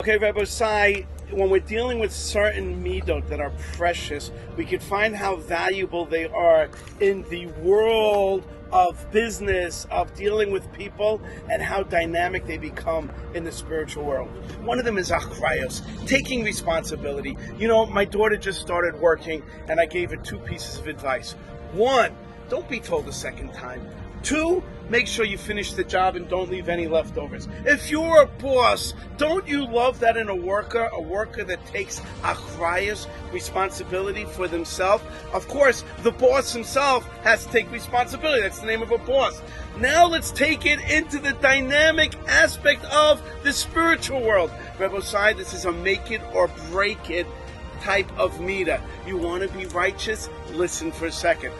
Okay, Rabbi Sai, when we're dealing with certain midot that are precious, we can find how valuable they are in the world of business, of dealing with people, and how dynamic they become in the spiritual world. One of them is Achrayus, taking responsibility. You know, my daughter just started working, and I gave her two pieces of advice. One, don't be told a second time. Two, make sure you finish the job and don't leave any leftovers. If you're a boss, don't you love that in a worker that takes Achrayus, responsibility for themselves? Of course, the boss himself has to take responsibility. That's the name of a boss. Now let's take it into the dynamic aspect of the spiritual world. Rabbi Sai, this is a make it or break it type of midah. You want to be righteous? Listen for a second.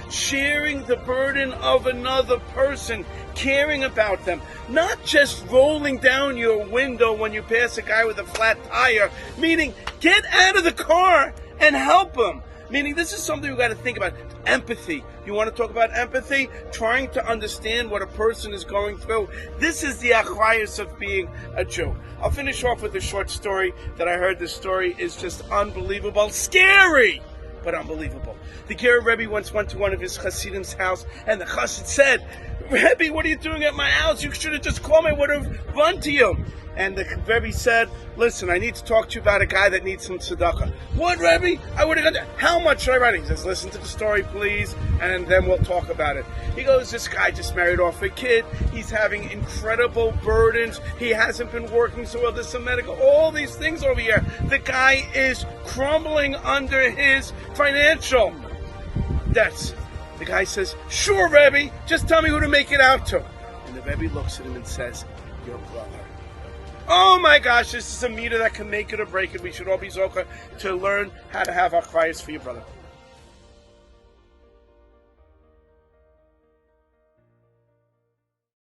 Sharing the burden of another person, caring about them, not just rolling down your window when you pass a guy with a flat tire, meaning get out of the car and help him. Meaning this is something we've got to think about. Empathy. You want to talk about empathy? Trying to understand what a person is going through. This is the Achrayus of being a Jew. I'll finish off with a short story that I heard. This story is just unbelievable. Scary, but unbelievable. The Ger Rebbe once went to one of his Chasidim's house, and the Chassid said, "Rebbe, what are you doing at my house? You should have just called me. I would have run to you." And the Rebbe said, "Listen, I need to talk to you about a guy that needs some tzedakah." "What, Rebbe? I would have done that. How much should I write?" He says, "Listen to the story, please, and then we'll talk about it." He goes, "This guy just married off a kid. He's having incredible burdens. He hasn't been working so well. There's some medical, all these things over here. The guy is crumbling under his financial debts." The guy says, "Sure, Rebbe, just tell me who to make it out to." And the Rebbe looks at him and says, "Your brother." Oh my gosh, this is a midah that can make it or break it. We should all be zocheh to learn how to have Achrayus for your brother.